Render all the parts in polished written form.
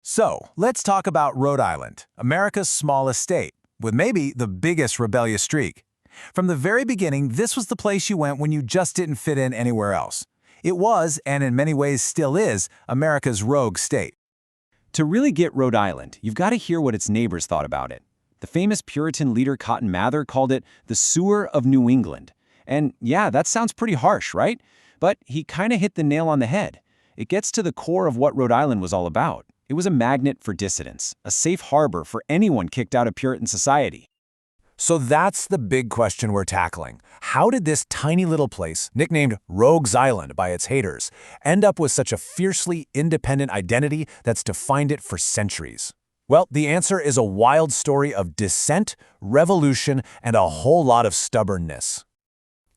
So, let's talk about Rhode Island, America's smallest state, with maybe the biggest rebellious streak. From the very beginning, this was the place you went when you just didn't fit in anywhere else. It was, and in many ways still is, America's rogue state. To really get Rhode Island, you've got to hear what its neighbors thought about it. The famous Puritan leader Cotton Mather called it the sewer of New England. And yeah, that sounds pretty harsh, right? But he kind of hit the nail on the head. It gets to the core of what Rhode Island was all about. It was a magnet for dissidents, a safe harbor for anyone kicked out of Puritan society. So that's the big question we're tackling. How did this tiny little place, nicknamed Rogues Island by its haters, end up with such a fiercely independent identity that's defined it for centuries? Well, the answer is a wild story of dissent, revolution, and a whole lot of stubbornness.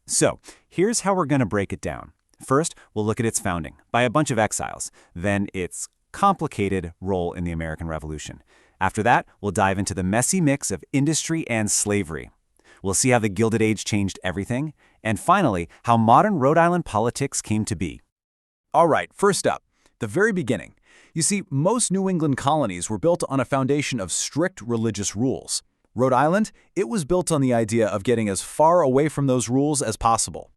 So, here's how we're going to break it down. First, we'll look at its founding by a bunch of exiles, then its complicated role in the American Revolution. After that, we'll dive into the messy mix of industry and slavery. We'll see how the Gilded Age changed everything, and finally, how modern Rhode Island politics came to be. All right, first up, the very beginning. You see, most New England colonies were built on a foundation of strict religious rules. Rhode Island, it was built on the idea of getting as far away from those rules as possible.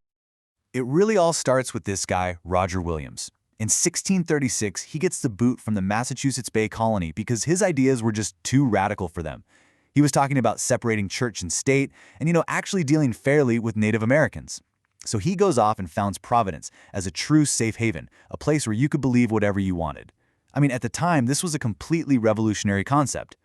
It really all starts with this guy, Roger Williams. In 1636, he gets the boot from the Massachusetts Bay Colony because his ideas were just too radical for them. He was talking about separating church and state and, actually dealing fairly with Native Americans. So he goes off and founds Providence as a true safe haven, a place where you could believe whatever you wanted. I mean, at the time, this was a completely revolutionary concept.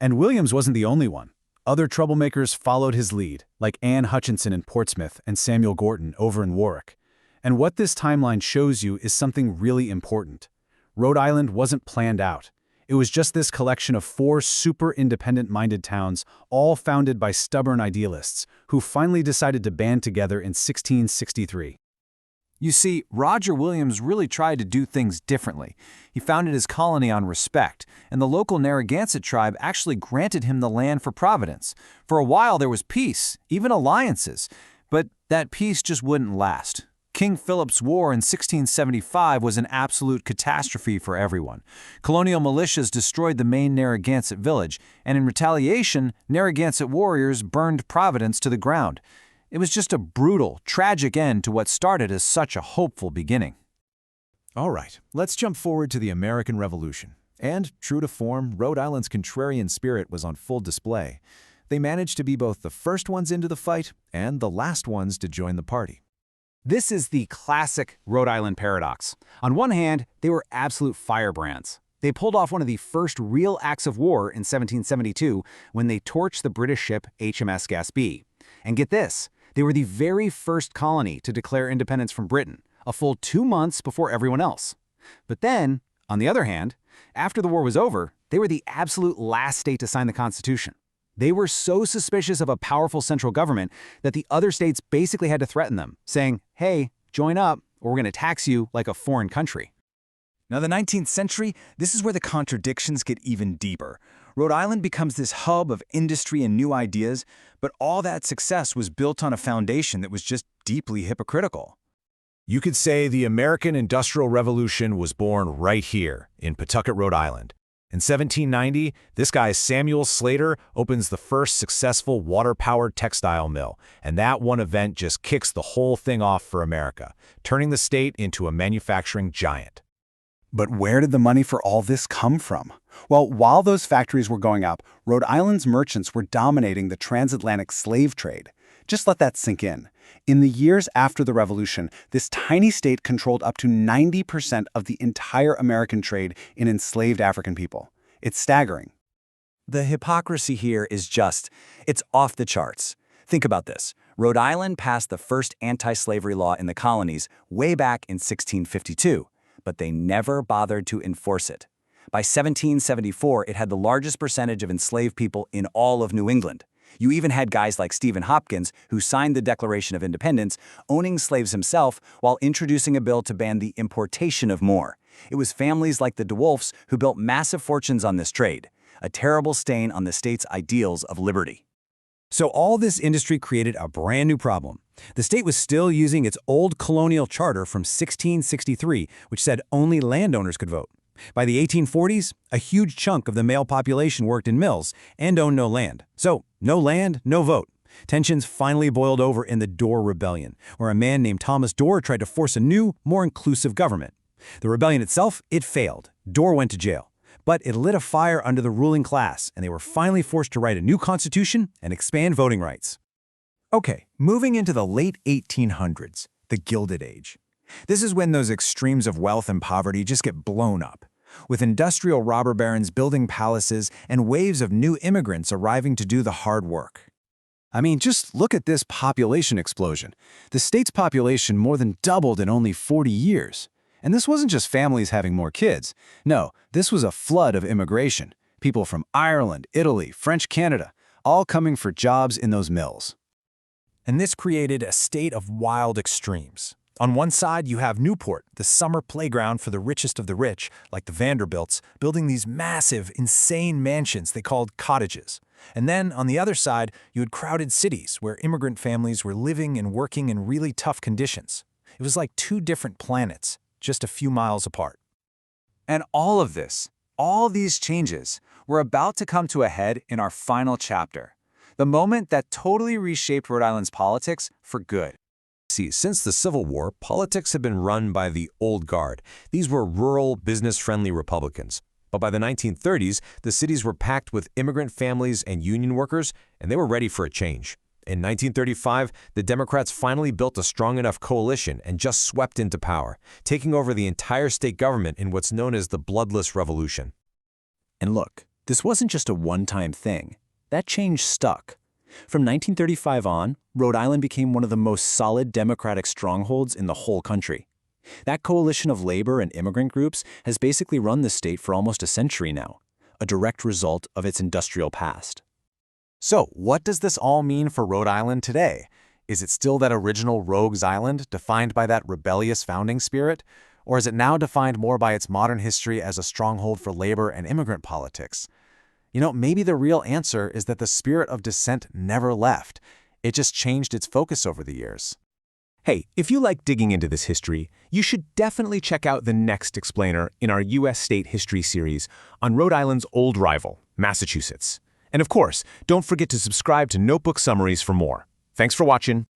And Williams wasn't the only one. Other troublemakers followed his lead, like Anne Hutchinson in Portsmouth and Samuel Gorton over in Warwick. And what this timeline shows you is something really important. Rhode Island wasn't planned out. It was just this collection of 4 super independent-minded towns, all founded by stubborn idealists, who finally decided to band together in 1663. You see, Roger Williams really tried to do things differently. He founded his colony on respect, and the local Narragansett tribe actually granted him the land for Providence. For a while there was peace, even alliances, but that peace just wouldn't last. King Philip's War in 1675 was an absolute catastrophe for everyone. Colonial militias destroyed the main Narragansett village, and in retaliation, Narragansett warriors burned Providence to the ground. It was just a brutal, tragic end to what started as such a hopeful beginning. All right, let's jump forward to the American Revolution. And, true to form, Rhode Island's contrarian spirit was on full display. They managed to be both the first ones into the fight and the last ones to join the party. This is the classic Rhode Island paradox. On one hand, they were absolute firebrands. They pulled off one of the first real acts of war in 1772 when they torched the British ship HMS Gaspee. And get this, they were the very first colony to declare independence from Britain, a full 2 months before everyone else. But then, on the other hand, after the war was over, they were the absolute last state to sign the Constitution. They were so suspicious of a powerful central government that the other states basically had to threaten them, saying, hey, join up, or we're going to tax you like a foreign country. Now, the 19th century, this is where the contradictions get even deeper. Rhode Island becomes this hub of industry and new ideas, but all that success was built on a foundation that was just deeply hypocritical. You could say the American Industrial Revolution was born right here in Pawtucket, Rhode Island. In 1790, this guy Samuel Slater opens the first successful water-powered textile mill, and that one event just kicks the whole thing off for America, turning the state into a manufacturing giant. But where did the money for all this come from? Well, while those factories were going up, Rhode Island's merchants were dominating the transatlantic slave trade. Just let that sink in. In the years after the Revolution, this tiny state controlled up to 90% of the entire American trade in enslaved African people. It's staggering. The hypocrisy here is it's off the charts. Think about this. Rhode Island passed the first anti-slavery law in the colonies way back in 1652, but they never bothered to enforce it. By 1774, it had the largest percentage of enslaved people in all of New England. You even had guys like Stephen Hopkins, who signed the Declaration of Independence, owning slaves himself while introducing a bill to ban the importation of more. It was families like the DeWolfs who built massive fortunes on this trade, a terrible stain on the state's ideals of liberty. So all this industry created a brand new problem. The state was still using its old colonial charter from 1663, which said only landowners could vote. By the 1840s, a huge chunk of the male population worked in mills and owned no land. So, no land, no vote. Tensions finally boiled over in the Dorr Rebellion, where a man named Thomas Dorr tried to force a new, more inclusive government. The rebellion itself, it failed. Dorr went to jail. But it lit a fire under the ruling class, and they were finally forced to write a new constitution and expand voting rights. Okay, moving into the late 1800s, the Gilded Age. This is when those extremes of wealth and poverty just get blown up, with industrial robber barons building palaces and waves of new immigrants arriving to do the hard work. I mean, just look at this population explosion. The state's population more than doubled in only 40 years. And this wasn't just families having more kids. No, this was a flood of immigration. People from Ireland, Italy, French Canada, all coming for jobs in those mills. And this created a state of wild extremes. On one side, you have Newport, the summer playground for the richest of the rich, like the Vanderbilts, building these massive, insane mansions they called cottages. And then, on the other side, you had crowded cities where immigrant families were living and working in really tough conditions. It was like two different planets, just a few miles apart. And all of this, all these changes, were about to come to a head in our final chapter. The moment that totally reshaped Rhode Island's politics for good. See, since the Civil War, politics had been run by the old guard. These were rural, business-friendly Republicans. But by the 1930s, the cities were packed with immigrant families and union workers, and they were ready for a change. In 1935, the Democrats finally built a strong enough coalition and just swept into power, taking over the entire state government in what's known as the Bloodless Revolution. And look, this wasn't just a one-time thing. That change stuck. From 1935 on, Rhode Island became one of the most solid Democratic strongholds in the whole country. That coalition of labor and immigrant groups has basically run the state for almost a century now, a direct result of its industrial past. So, what does this all mean for Rhode Island today? Is it still that original rogues island, defined by that rebellious founding spirit? Or is it now defined more by its modern history as a stronghold for labor and immigrant politics? You know, maybe the real answer is that the spirit of dissent never left. It just changed its focus over the years. Hey, if you like digging into this history, you should definitely check out the next explainer in our U.S. State History series on Rhode Island's old rival, Massachusetts. And of course, don't forget to subscribe to Notebook Summaries for more. Thanks for watching.